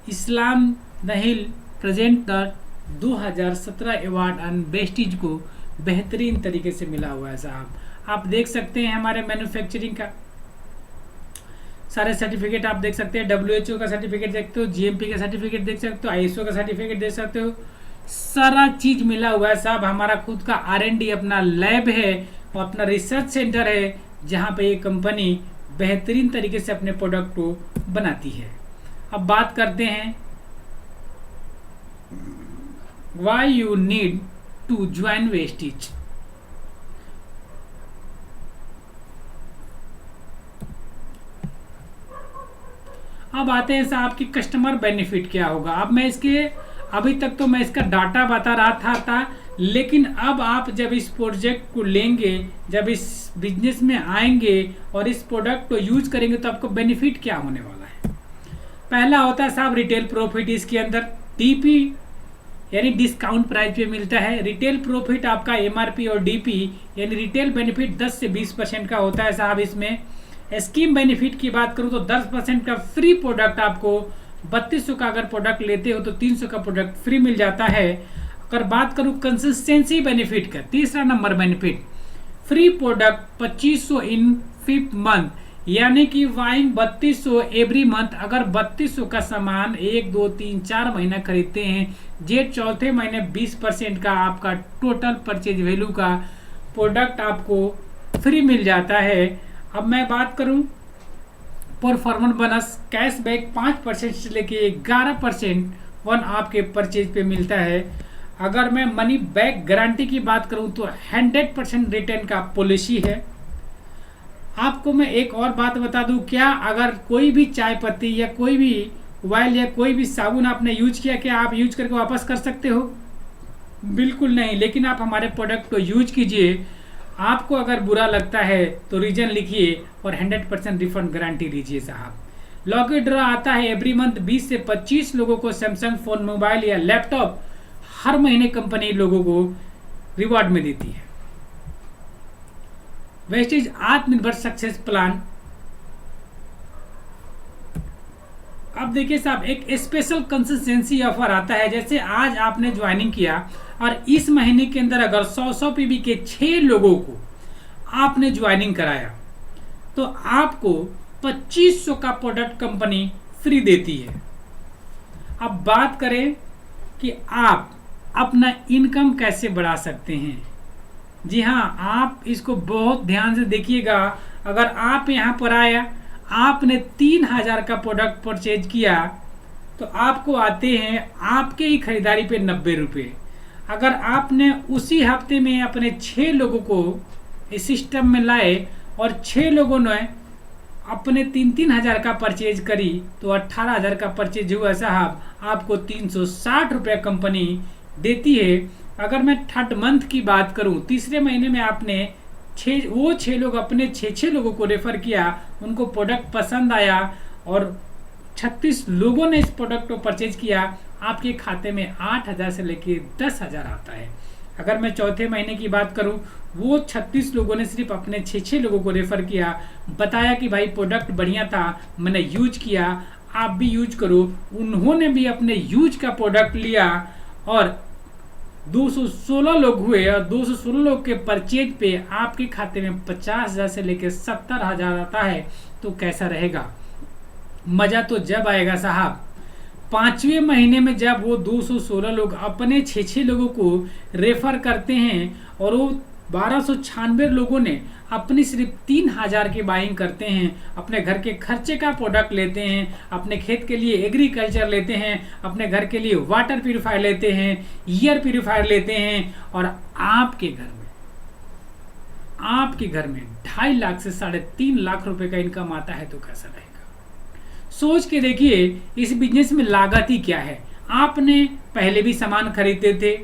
Islam Nahid present the 2017 award and besties को बेहतरीन तरीके से मिला हुआ है साहब। आप देख सकते हैं हमारे मैन्युफैक्चरिंग का सारे सर्टिफिकेट आप देख सकते हैं, WHO का सर्टिफिकेट देखते हो, GMP का सर्टिफिकेट देख सकते हो, ISO का सर्टिफिकेट देख सकते हो, सारा चीज मिला हुआ है साहब। हमारा खुद का R&D अपना लैब है और अपना रिसर्च सेंटर है, जहाँ पे ये कंपनी बेहतरीन तरीके से अपने प्रोडक्ट को बनाती है। अब बात करते हैं why you need to join Vestige. अब आते हैं साहब कि कस्टमर बेनिफिट क्या होगा। अब मैं इसके अभी तक तो मैं इसका डाटा बता रहा था, लेकिन अब आप जब इस प्रोजेक्ट को लेंगे, जब इस बिजनेस में आएंगे और इस प्रोडक्ट को यूज करेंगे तो आपको बेनिफिट क्या होने वाला है। पहला होता है साहब रिटेल प्रॉफिट। इसके अंदर डीपी यानी डिस्काउंट प्राइस पे मिलता है। रिटेल प्रॉफिट आपका एमआरपी और डीपी यानी रिटेल बेनिफिट 10 से 20% का होता है साहब। इसमें स्कीम बेनिफिट की बात करूं तो 10% का फ्री प्रोडक्ट आपको 3200 का अगर प्रोडक्ट लेते हो तो 300 का प्रोडक्ट फ्री मिल जाता है। अगर बात करूं कंसिस्टेंसी बेनिफिट का, तीसरा नंबर बेनिफिट फ्री प्रोडक्ट 2500 इन 5th मंथ, यानी कि वाइंग 3200 एवरी मंथ। अगर 3200 का सामान 1 2 3 4 महीना खरीदते हैं, जे चौथे महीने 20% का आपका टोटल परचेज वैल्यू का प्रोडक्ट आपको फ्री मिल जाता है। अब मैं बात करूं परफॉर्मेंस बोनस कैशबैक 5% से लेके 11% वन आपके परचेज पे मिलता है। अगर मैं मनी बैक गारंटी की बात करूं तो 100% रिटर्न का पॉलिसी है। आपको मैं एक और बात बता दूं, क्या अगर कोई भी चाय पत्ती या कोई भी ऑयल या कोई भी साबुन आपने यूज किया, क्या आप यूज करके वापस कर सकते हो? बिल्कुल नहीं। लेकिन आप हमारे प्रोडक्ट को यूज कीजिए, आपको अगर बुरा लगता है तो रीजन लिखिए और 100% रिफंड गारंटी लीजिए साहब। लॉकी ड्रॉ आता है एवरी मंथ। 20 से 25 लोगों को सैमसंग फोन, मोबाइल या लैपटॉप हर महीने कंपनी लोगों को रिवॉर्ड में देती है। वेस्टिज आत्मनिर्भर सक्सेस प्लान। अब देखिए साहब, एक स्पेशल कंसिस्टेंसी ऑफर आता है। जैसे आज आपने ज्वाइनिंग किया और इस महीने के अंदर अगर 100 पीबी के 6 लोगों को आपने ज्वाइनिंग कराया तो आपको 2500 का प्रोडक्ट कंपनी फ्री देती है। अब बात करें कि आप अपना इनकम कैसे बढ़ा सकते हैं। जी हाँ, आप इसको बहुत ध्यान से देखिएगा। अगर आप यहाँ पर आया, आपने 3000 का प्रोडक्ट परचेज किया तो आपको आते हैं आपके ही खरीदारी पे 90 रुपये। अगर आपने उसी हफ्ते में अपने 6 लोगों को इस सिस्टम में लाए और 6 लोगों ने अपने 3-3000 का परचेज करी तो 18000 का परचेज हुआ साहब, आपको 360 रुपये कंपनी देती है। अगर मैं 3rd मंथ की बात करूं, तीसरे महीने में आपने 6 लोग अपने 6 लोगों को रेफर किया, उनको प्रोडक्ट पसंद आया और 36 लोगों ने इस प्रोडक्ट को परचेज किया, आपके खाते में 8000 से लेके 10,000 आता है। अगर मैं चौथे महीने की बात करूं, वो 36 लोगों ने सिर्फ अपने 6 लोगों को रेफर किया, बताया कि भाई प्रोडक्ट बढ़िया था, मैंने यूज किया, आप भी यूज करो। उन्होंने भी अपने यूज का प्रोडक्ट लिया और 216 लोग हुए और 216 लोग के परचेज पे आपके खाते में 50,000 से लेकर 70,000 आता है। तो कैसा रहेगा? मजा तो जब आएगा साहब 5वें महीने में, जब वो 216 लोग अपने 6 लोगों को रेफर करते हैं और वो 1296 लोगों ने अपनी सिर्फ 3000 की बाइंग करते हैं, अपने घर के खर्चे का प्रोडक्ट लेते हैं, अपने खेत के लिए एग्रीकल्चर लेते हैं, अपने घर के लिए वाटर प्यूरिफायर लेते हैं, एयर प्यूरिफायर लेते हैं, और आपके घर में 2.5 लाख से 3.5 लाख रुपए का इनकम आता है तो कैसा रहेगा? सोच के देखिए, इस बिजनेस में लागत ही क्या है। आपने पहले भी सामान खरीदते थे,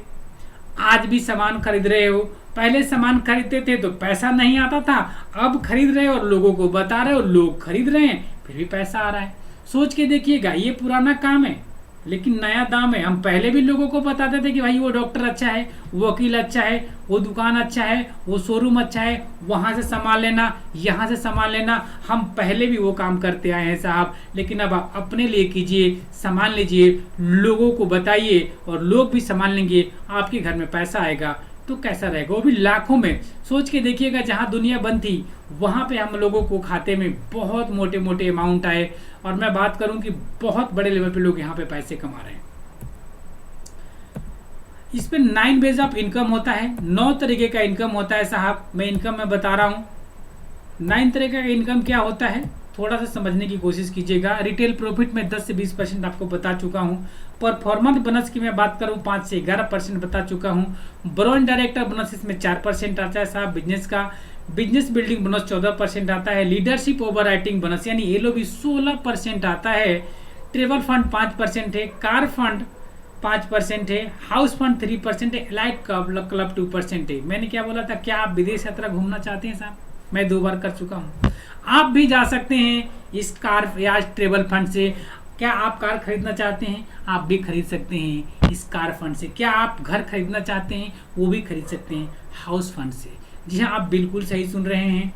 आज भी सामान खरीद रहे हो। पहले सामान खरीदते थे तो पैसा नहीं आता था, अब खरीद रहे हो और लोगों को बता रहे हो, लोग खरीद रहे हैं, फिर भी पैसा आ रहा है। सोच के देखिएगा, ये पुराना काम है लेकिन नया दाम है। हम पहले भी लोगों को बताते थे कि भाई वो डॉक्टर अच्छा है, वो वकील अच्छा है, वो दुकान अच्छा है, वो शोरूम अच्छा है, वहां से सामान लेना, यहाँ से सामान लेना। हम पहले भी वो काम करते आए हैं साहब, लेकिन अब आप अपने लिए कीजिए, सामान लीजिए, लोगों को बताइए और लोग भी सामान लेंगे, आपके घर में पैसा आएगा तो कैसा रहेगा? वो भी लाखों में। सोच के देखिएगा, जहां दुनिया बंद थी वहां पे हम लोगों को खाते में बहुत मोटे मोटे अमाउंट आए, और मैं बात करूं कि बहुत बड़े लेवल पे लोग यहाँ पे पैसे कमा रहे हैं। इस पे 9 वेज ऑफ इनकम होता है, 9 तरीके का इनकम होता है साहब। मैं इनकम में बता रहा हूं 9 तरीके का इनकम क्या होता है, थोड़ा सा समझने की कोशिश कीजिएगा। रिटेल प्रॉफिट में 10 से 20% आपको बता चुका हूँ। परफॉर्मेंस बोनस की मैं बात करूँ 5 से 11% बता चुका हूँ। ब्रांड डायरेक्टर बोनस इसमें 4% आता है साहब बिजनेस का। बिजनेस बिल्डिंग बोनस 14% आता है। लीडरशिप ओवर राइटिंग बोनस यानी LOB 16% आता है। ट्रेवल फंड 5% है। कार फंड 5% है। हाउस फंड 3% है। एलाइट क्लब 2% है। मैंने क्या बोला था, क्या आप विदेश यात्रा घूमना चाहते हैं साहब? मैं 2 बार कर चुका हूँ। आप भी जा सकते हैं इस कार या ट्रेवल फंड से। क्या आप कार खरीदना चाहते हैं? आप भी खरीद सकते हैं इस कार फंड से। क्या आप घर खरीदना चाहते हैं? वो भी खरीद सकते हैं हाउस फंड से। जी हाँ, आप बिल्कुल सही सुन रहे हैं।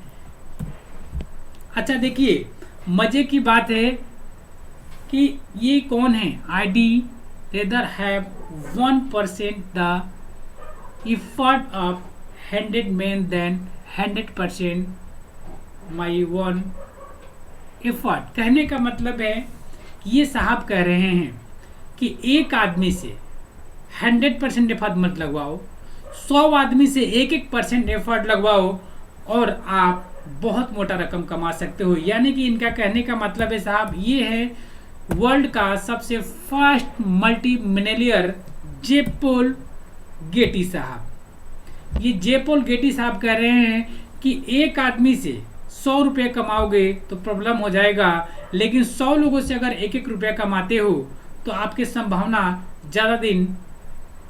अच्छा देखिए, मजे की बात है कि ये कौन है? ID rather have 1% the effort of 100 men than 100% my one effort। कहने का मतलब है कि ये साहब कह रहे हैं कि एक आदमी से 100% एफर्ट मत लगवाओ, 100 आदमी से 1% एफर्ट लगवाओ और आप बहुत मोटा रकम कमा सकते हो। यानी कि इनका कहने का मतलब है साहब, ये है वर्ल्ड का सबसे फर्स्ट मल्टी मिलियनेयर जेपोल गेटी साहब। ये जेपोल गेटी साहब कह रहे हैं कि एक आदमी से 100 रुपये कमाओगे तो प्रॉब्लम हो जाएगा, लेकिन 100 लोगों से अगर 1-1 रुपया कमाते हो तो आपकी संभावना ज़्यादा दिन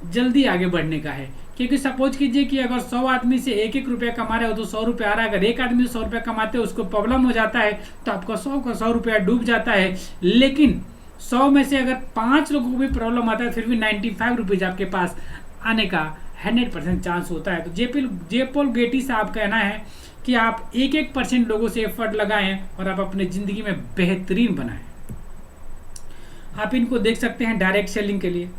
जल्दी आगे बढ़ने का है। क्योंकि सपोज कीजिए कि अगर 100 आदमी से 1-1 रुपया कमा रहे हो तो 100 रुपया आ रहा है। अगर एक आदमी से 100 रुपया कमाते हो उसको प्रॉब्लम हो जाता है तो आपका 100 का 100 रुपया डूब जाता है। लेकिन 100 में से अगर 5 लोगों को भी प्रॉब्लम आता है फिर भी 95 रुपीज़ आपके पास आने का 100% चांस होता है। तो जेपोल गेटी साहब कहना है कि आप 1% लोगों से एफर्ट लगाएं और आप अपने ज़िंदगी में बेहतरीन बनाएं। आप इनको देख सकते हैं डायरेक्ट सेलिंग के लिए।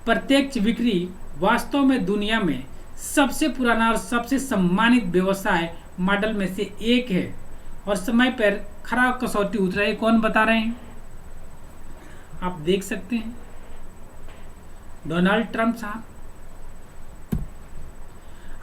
प्रत्यक्ष बिक्री वास्तव में दुनिया में सबसे पुराना और सबसे सम्मानित व्यवसाय मॉडल में से एक है और समय पर खरा कसौटी उतरा है। कौन बता रहे हैं? आप देख सकते हैं डोनाल्ड ट्रंप साहब।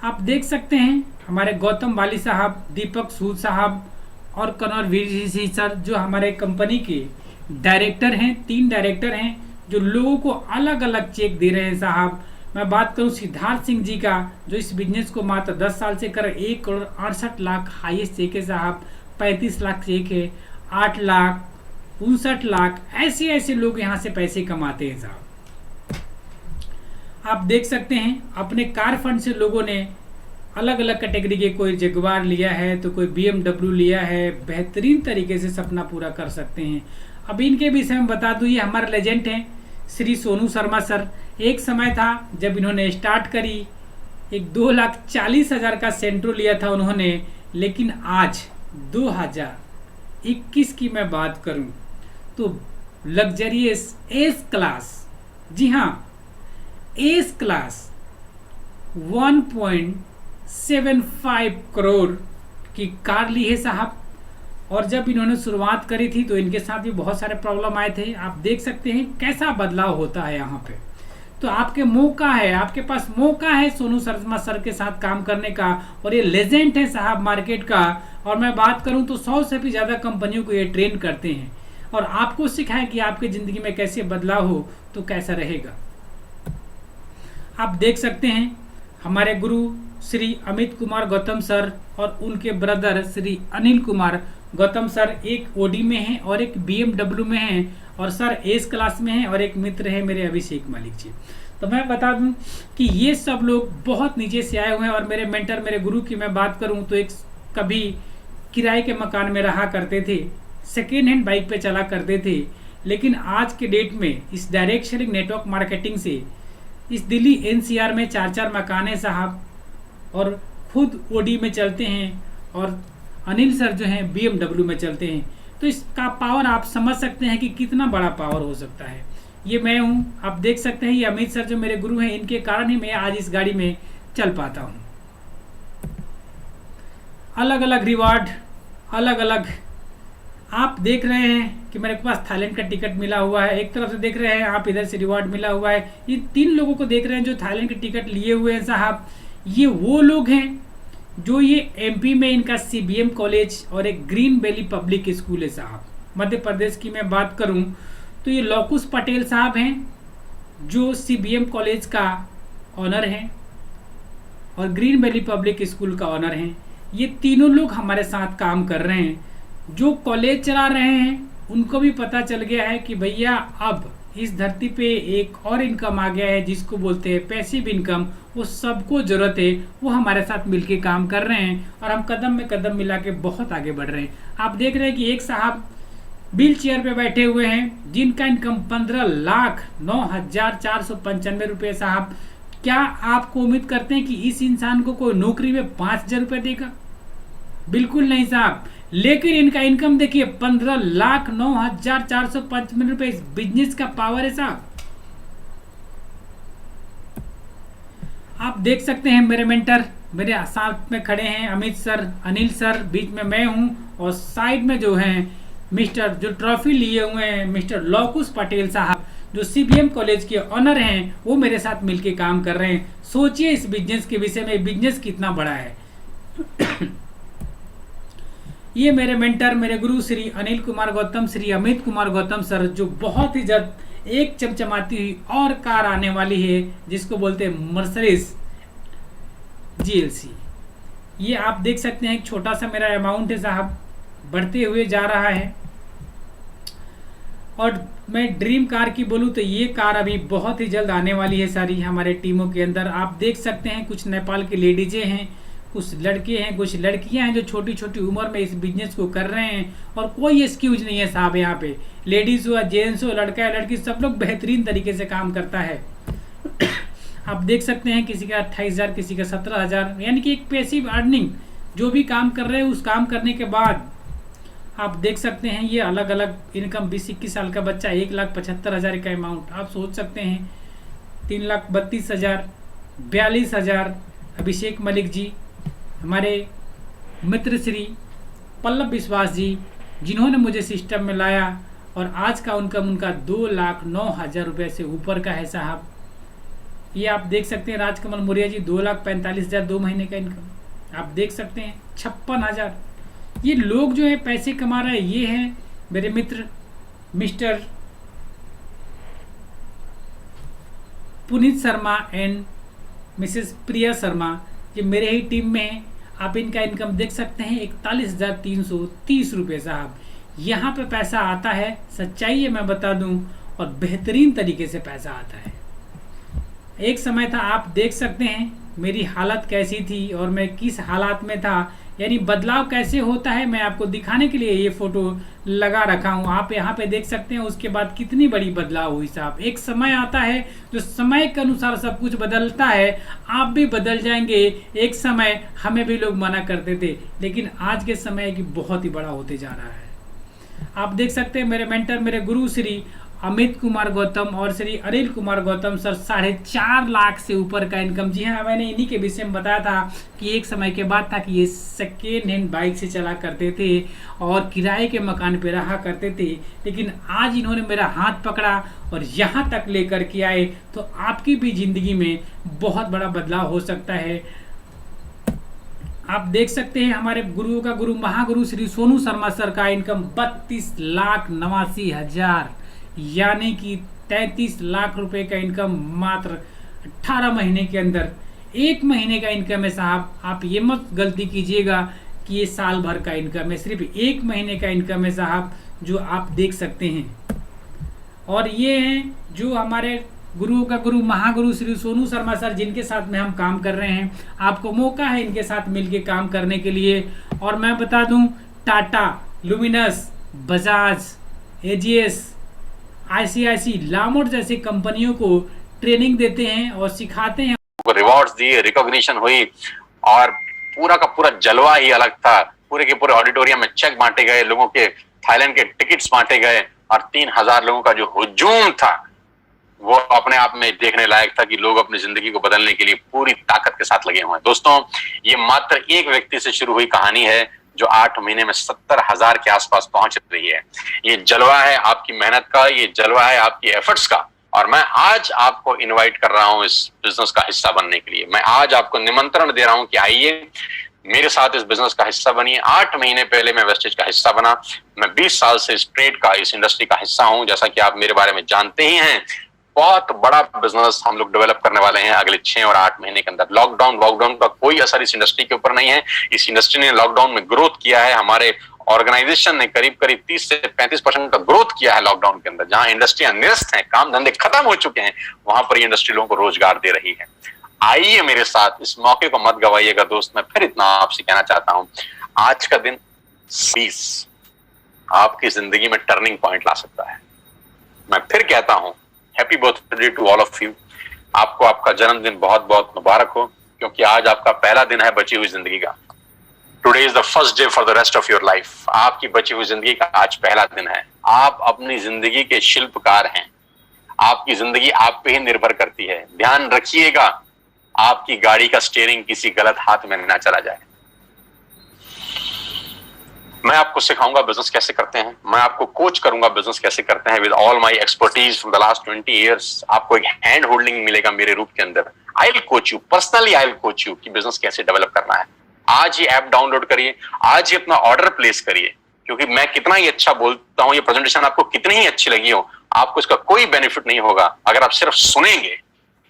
आप देख सकते हैं हमारे गौतम वाली साहब, दीपक सूद साहब और कनौर वीर सिंह सर, जो हमारे कंपनी के डायरेक्टर हैं। 3 डायरेक्टर हैं जो लोगों को अलग अलग चेक दे रहे हैं साहब। मैं बात करूं सिद्धार्थ सिंह जी का, जो इस बिजनेस को मात्र 10 साल से कर 1,68,00,000 हाईएस्ट चेक है साहब। 35 लाख चेक है, 8 लाख, 59 लाख, ऐसे लोग यहाँ से पैसे कमाते हैं साहब। आप देख सकते हैं अपने कार फंड से लोगों ने अलग अलग कैटेगरी के, कोई जगुआर लिया है तो कोई BMW लिया है। बेहतरीन तरीके से सपना पूरा कर सकते हैं। अब इनके विषय में बता दूं, ये हमारे लेजेंड हैं श्री सोनू शर्मा सर। एक समय था जब इन्होंने स्टार्ट करी, एक 2,40,000 का सेंट्रो लिया था उन्होंने, लेकिन आज 2021 की मैं बात करूं तो लग्जरियस एस क्लास, जी हाँ एस क्लास 1.75 करोड़ की कार ली है साहब। और जब इन्होंने शुरुआत करी थी तो इनके साथ भी बहुत सारे प्रॉब्लम आए थे। आप देख सकते हैं कैसा बदलाव होता है यहाँ पे। तो आपके मौका है, आपके पास मौका है सोनू शर्मा सर के साथ काम करने का। और ये लेजेंड है साहब मार्केट का। और मैं बात करूं तो 100 से भी ज़्यादा कंपनियों को ये ट्रेन करते हैं और आपको सिखाएं कि आपकी ज़िंदगी में कैसे बदलाव हो तो कैसा रहेगा। आप देख सकते हैं हमारे गुरु श्री अमित कुमार गौतम सर और उनके ब्रदर श्री अनिल कुमार गौतम सर, एक ओडी में हैं और एक BMW में हैं और सर एस क्लास में हैं और एक मित्र है मेरे अभिषेक मलिक जी। तो मैं बता दूं कि ये सब लोग बहुत नीचे से आए हुए हैं। और मेरे मेंटर, मेरे गुरु की मैं बात करूं तो एक कभी किराए के मकान में रहा करते थे, सेकेंड हैंड बाइक पे चला करते थे, लेकिन आज के डेट में इस डायरेक्ट शेयरिंग नेटवर्क मार्केटिंग से इस दिल्ली NCR में 4-4 मकान है साहब और खुद ओडी में चलते हैं और अनिल सर जो हैं BMW में चलते हैं। तो इसका पावर आप समझ सकते हैं कि कितना बड़ा पावर हो सकता है। ये मैं हूँ, आप देख सकते हैं ये अमित सर जो मेरे गुरु हैं, इनके कारण ही मैं आज इस गाड़ी में चल पाता हूँ। अलग अलग रिवार्ड, अलग अलग आप देख रहे हैं कि मेरे पास थाईलैंड का टिकट मिला हुआ है। एक तरफ से देख रहे हैं आप, इधर से रिवार्ड मिला हुआ है। ये 3 लोगों को देख रहे हैं जो थाईलैंड के टिकट लिए हुए हैं साहब। ये वो लोग हैं जो ये एमपी में इनका सीबीएम कॉलेज और एक ग्रीन वैली पब्लिक स्कूल है साहब। मध्य प्रदेश की मैं बात करूं तो ये लोकुश पटेल साहब हैं जो सीबीएम कॉलेज का ऑनर हैं और ग्रीन वैली पब्लिक स्कूल का ऑनर हैं। ये तीनों लोग हमारे साथ काम कर रहे हैं। जो कॉलेज चला रहे हैं उनको भी पता चल गया है कि भैया अब इस धरती पे एक और इनकम आ गया है जिसको बोलते हैं पैसिव इनकम। वो सबको जरूरत है, वो हमारे साथ मिलके काम कर रहे हैं और हम कदम में कदम मिला के बहुत आगे बढ़ रहे हैं। आप देख रहे हैं कि एक साहब व्हील चेयर पे बैठे हुए हैं जिनका इनकम 15,09,495 रुपये। साहब क्या आपको उम्मीद करते हैं कि इस इंसान को कोई नौकरी में 5,000 रुपये देगा? बिल्कुल नहीं साहब। लेकिन इनका इनकम देखिए 15,09,455 रुपये। इस बिजनेस का पावर है साहब। आप देख सकते हैं मेरे मेंटर मेरे साथ में खड़े हैं, अमित सर, अनिल सर, बीच में मैं हूं और साइड में जो हैं मिस्टर जो ट्रॉफी लिए हुए हैं मिस्टर लोकुश पटेल साहब जो सीबीएम कॉलेज के ऑनर हैं, वो मेरे साथ मिलके काम कर रहे हैं। सोचिए इस बिजनेस के विषय में, बिजनेस कितना बड़ा है। ये मेरे मेंटर मेरे गुरु श्री अनिल कुमार गौतम, श्री अमित कुमार गौतम सर, जो बहुत ही जल्द एक चमचमाती हुई और कार आने वाली है जिसको बोलते हैं मर्सिडीज जीएलसी। ये आप देख सकते हैं एक छोटा सा मेरा अमाउंट है साहब, बढ़ते हुए जा रहा है। और मैं ड्रीम कार की बोलूँ तो ये कार अभी बहुत ही जल्द आने वाली है सारी हमारे टीमों के अंदर। आप देख सकते हैं कुछ नेपाल के लेडीजें हैं, कुछ लड़के हैं, कुछ लड़कियां हैं जो छोटी छोटी उम्र में इस बिजनेस को कर रहे हैं और कोई एक्सक्यूज नहीं है साहब। यहाँ पे लेडीज हो, जेंट्स हो, लड़का या लड़की, सब लोग बेहतरीन तरीके से काम करता है। आप देख सकते हैं किसी का 28,000, किसी का 17,000, यानी कि एक पैसिव अर्निंग। जो भी काम कर रहे हैं उस काम करने के बाद आप देख सकते हैं ये अलग अलग इनकम। 20-21 साल का बच्चा 1,75,000 का अमाउंट आप सोच सकते हैं। 3,32,000, 42,000। अभिषेक मलिक जी, हमारे मित्र श्री पल्लव विश्वास जी, जिन्होंने मुझे सिस्टम में लाया और आज का उनका 2,09,000 रुपये से ऊपर का है साहब। ये आप देख सकते हैं राजकमल मौर्य जी 2,45,000 2 महीने का इनकम। आप देख सकते हैं 56,000। ये लोग जो है पैसे कमा रहे हैं। ये हैं मेरे मित्र mister Puneet Sharma and Mrs Priya Sharma, ये मेरे ही टीम में है। आप इनका इनकम देख सकते हैं 41,330 रुपये साहब। यहाँ पे पैसा आता है, सच्चाई है मैं बता दूं, और बेहतरीन तरीके से पैसा आता है। एक समय था, आप देख सकते हैं मेरी हालत कैसी थी और मैं किस हालात में था, यानी बदलाव कैसे होता है मैं आपको दिखाने के लिए ये फोटो लगा रखा हूँ। आप यहाँ पे देख सकते हैं उसके बाद कितनी बड़ी बदलाव हुई साहब। एक समय आता है जो समय के अनुसार सब कुछ बदलता है, आप भी बदल जाएंगे। एक समय हमें भी लोग मना करते थे, लेकिन आज के समय की बहुत ही बड़ा होते जा रहा है। आप देख सकते हैं मेरे मेंटर मेरे गुरु श्री अमित कुमार गौतम और श्री अनिल कुमार गौतम सर 4.5 लाख से ऊपर का इनकम। जी हाँ, मैंने इन्हीं के विषय में बताया था कि एक समय के बाद था कि ये सेकेंड हैंड बाइक से चला करते थे और किराए के मकान पे रहा करते थे, लेकिन आज इन्होंने मेरा हाथ पकड़ा और यहाँ तक लेकर के आए, तो आपकी भी जिंदगी में बहुत बड़ा बदलाव हो सकता है। आप देख सकते हैं हमारे गुरुओं का गुरु महागुरु श्री सोनू शर्मा सर का इनकम 32,89,000, यानी कि 33 लाख रुपए का इनकम मात्र 18 महीने के अंदर। एक महीने का इनकम है साहब। आप ये मत गलती कीजिएगा कि ये साल भर का इनकम है, सिर्फ एक महीने का इनकम है साहब, जो आप देख सकते हैं। और ये हैं जो हमारे गुरुओं का गुरु महागुरु श्री सोनू शर्मा सर, जिनके साथ में हम काम कर रहे हैं। आपको मौका है इनके साथ मिलके काम करने के लिए। और मैं बता दूं, Tata, Luminous, Bajaj, AGS, ICIC, लामोट जैसी कंपनियों को ट्रेनिंग देते हैं और सिखाते हैं।
रिवॉर्ड्स दिए, रिकॉग्निशन हुई और पूरा का पूरा जलवा ही अलग था। पूरे के पूरे ऑडिटोरियम में चेक बांटे गए, लोगों के थाईलैंड के टिकट्स बांटे गए और 3,000 लोगों का जो हुजूम था वो अपने आप में देखने लायक था कि लोग अपनी जिंदगी को बदलने के लिए पूरी ताकत के साथ लगे हुए हैं। दोस्तों, ये मात्र एक व्यक्ति से शुरू हुई कहानी है जो 8 महीने में 70,000 के आसपास पहुंच रही है। ये जलवा है आपकी मेहनत का, ये जलवा है आपकी एफर्ट्स का। और मैं आज आपको इनवाइट कर रहा हूं इस बिजनेस का हिस्सा बनने के लिए। मैं आज आपको निमंत्रण दे रहा हूं कि आइए, मेरे साथ इस बिजनेस का हिस्सा बनिए। 8 महीने पहले मैं वेस्टेज का हिस्सा बना। मैं 20 साल से इस ट्रेड का, इस इंडस्ट्री का हिस्सा हूं। जैसा कि आप मेरे बारे में जानते ही हैं, बहुत बड़ा बिजनेस हम लोग डेवलप करने वाले हैं अगले 6 और 8 महीने के अंदर। लॉकडाउन का कोई असर इस इंडस्ट्री के ऊपर नहीं है। इस इंडस्ट्री ने लॉकडाउन में ग्रोथ किया है। हमारे ऑर्गेनाइजेशन ने करीब करीब 30 से 35% का ग्रोथ किया है लॉकडाउन के अंदर। जहां इंडस्ट्रियां निरस्त हैं, काम धंधे खत्म हो चुके हैं, वहां पर ये इंडस्ट्री लोगों को रोजगार दे रही है। आइए मेरे साथ, इस मौके को मत गवाइएगा दोस्त। मैं फिर इतना आपसे कहना चाहता हूं, आज का दिन 20 आपकी जिंदगी में टर्निंग पॉइंट ला सकता है। मैं फिर कहता हूं, happy birthday to all of you. आपको आपका जन्मदिन बहुत बहुत मुबारक हो, क्योंकि आज आपका पहला दिन है बची हुई जिंदगी का। Today is the first day for the rest of your life. आपकी बची हुई जिंदगी का आज पहला दिन है। आप अपनी जिंदगी के शिल्पकार हैं। आपकी जिंदगी आप पे ही निर्भर करती है। ध्यान रखिएगा, आपकी गाड़ी का स्टीयरिंग किसी गलत हाथ में ना चला जाए। मैं आपको सिखाऊंगा बिजनेस कैसे करते हैं। मैं आपको कोच करूंगा बिजनेस कैसे करते हैं with all my expertise from the last 20 years. आपको एक हैंड होल्डिंग मिलेगा मेरे रूप के अंदर। I will coach you personally, I will coach you कि बिजनेस कैसे डेवलप करना है। आज ही ऐप डाउनलोड करिए, आज ही अपना ऑर्डर प्लेस करिए, क्योंकि मैं कितना ही अच्छा बोलता हूं, ये प्रेजेंटेशन आपको कितनी ही अच्छी लगी हो, आपको इसका कोई बेनिफिट नहीं होगा अगर आप सिर्फ सुनेंगे।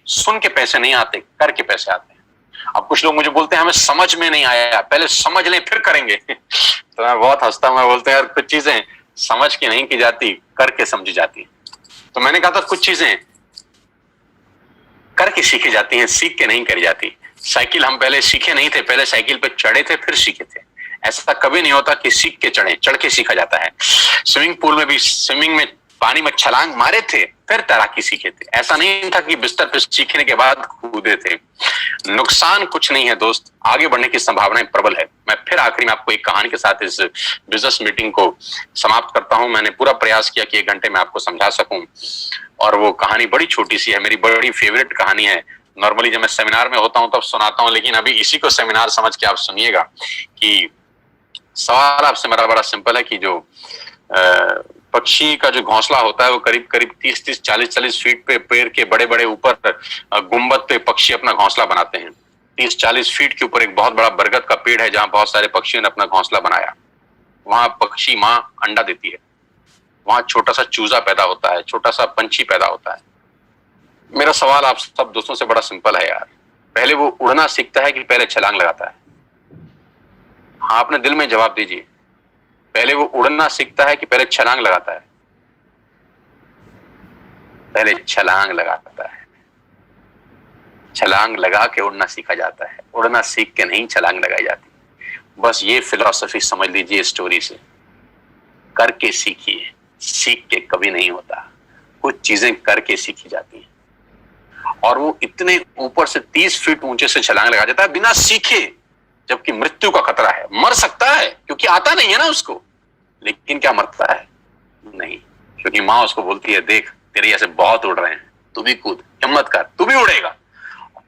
सुन के पैसे नहीं आते, करके पैसे आते हैं। अब कुछ लोग मुझे बोलते हैं हमें समझ में नहीं आया, पहले समझ लें फिर करेंगे। तो मैं बहुत हंसता हूं, मैं बोलते हैं यार कुछ चीजें समझ के नहीं की जाती, करके समझी जाती। तो मैंने कहा था कुछ चीजें करके सीखी जाती हैं, सीख के नहीं करी जाती। साइकिल हम पहले सीखे नहीं थे, पहले साइकिल पे चढ़े थे फिर सीखे थे। ऐसा कभी नहीं होता कि सीख के चढ़े, चढ़ के सीखा जाता है। स्विमिंग पूल में भी, स्विमिंग में पानी में छलांग मारे थे फिर तैराकी सीखे थे। ऐसा नहीं था कि बिस्तर पे सीखने के बाद कूदे थे। नुकसान कुछ नहीं है दोस्त, आगे बढ़ने की संभावनाएं प्रबल है। मैं फिर आखिरी में आपको एक कहानी के साथ इस बिजनेस मीटिंग को समाप्त करता हूं। मैंने पूरा प्रयास किया कि 1 घंटे में आपको समझा सकूं, और वो कहानी बड़ी छोटी सी है, मेरी बड़ी फेवरेट कहानी है। नॉर्मली जब मैं सेमिनार में होता हूं तब सुनाता हूं, लेकिन अभी इसी को सेमिनार समझ के आप सुनिएगा। कि सवाल आपसे मेरा बड़ा सिंपल है कि जो पक्षी का जो घोंसला होता है वो करीब करीब 30-30, 40-40 फीट पे पेड़ के बड़े बड़े ऊपर गुंबद पे पक्षी अपना घोंसला बनाते हैं। 30-40 फीट के ऊपर एक बहुत बड़ा बरगद का पेड़ है जहां बहुत सारे पक्षियों ने अपना घोंसला बनाया। वहां पक्षी माँ अंडा देती है, वहां छोटा सा चूजा पैदा होता है, छोटा सा पंछी पैदा होता है। मेरा सवाल आप सब दोस्तों से बड़ा सिंपल है यार, पहले वो उड़ना सीखता है कि पहले छलांग लगाता है? हाँ, अपने दिल में जवाब दीजिए। पहले वो उड़ना सीखता है कि पहले छलांग लगाता है? पहले छलांग लगाता है। छलांग लगा के उड़ना सीखा जाता है, उड़ना सीख के नहीं छलांग लगाई जाती। बस ये फिलॉसफी समझ लीजिए स्टोरी से। करके सीखिए, सीख के कभी नहीं होता। कुछ चीजें करके सीखी जाती हैं। और वो इतने ऊपर से 30 फीट ऊंचे से छलांग लगा जाता है बिना सीखे, जबकि मृत्यु का खतरा है। मर सकता है क्योंकि आता नहीं है ना उसको, लेकिन क्या मरता है? नहीं, क्योंकि माँ उसको बोलती है देख तेरे ऐसे बहुत उड़ रहे हैं, तू भी कूद, हिम्मत कर, तू भी उड़ेगा।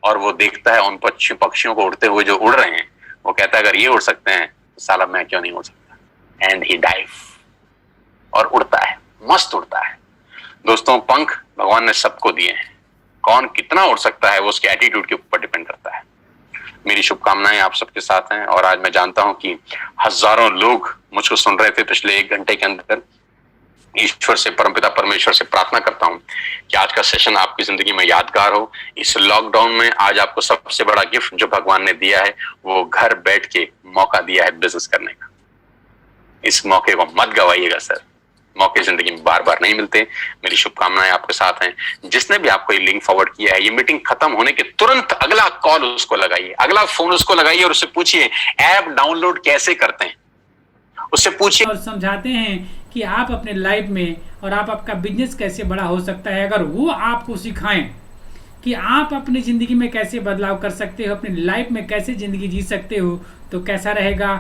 और वो देखता है उन पक्षियों को उड़ते हुए जो उड़ रहे हैं, वो कहता है अगर ये उड़ सकते हैं तो साला मैं क्यों नहीं उड़ सकता। एंड ही डाइव, और उड़ता है, मस्त उड़ता है। दोस्तों, पंख भगवान ने सबको दिए हैं, कौन कितना उड़ सकता है वो उसके एटीट्यूड के ऊपर डिपेंड करता है। मेरी शुभकामनाएं आप सबके साथ हैं। और आज मैं जानता हूं कि हजारों लोग मुझको सुन रहे थे पिछले 1 घंटे के अंदर। ईश्वर से, परमपिता परमेश्वर से प्रार्थना करता हूं कि आज का सेशन आपकी जिंदगी में यादगार हो। इस लॉकडाउन में आज आपको सबसे बड़ा गिफ्ट जो भगवान ने दिया है वो घर बैठ के मौका दिया है बिजनेस करने का। इस मौके को मत गवाइएगा सर, मौके जिंदगी में बार बार नहीं मिलते। मेरी शुभकामनाएं आपके साथ हैं। जिसने भी आपको ये लिंक फॉरवर्ड किया है, ये मीटिंग खत्म होने के तुरंत अगला कॉल उसको लगाइए, अगला फोन उसको लगाइए और उससे पूछिए ऐप डाउनलोड कैसे करते हैं। उससे पूछिए
और समझाते हैं कि आप अपने लाइफ में और आपका बिजनेस कैसे बड़ा हो सकता है। अगर वो आपको सिखाएं कि आप अपनी ज़िंदगी में कैसे बदलाव कर सकते हो, अपनी लाइफ में कैसे ज़िंदगी जी सकते हो, तो कैसा रहेगा।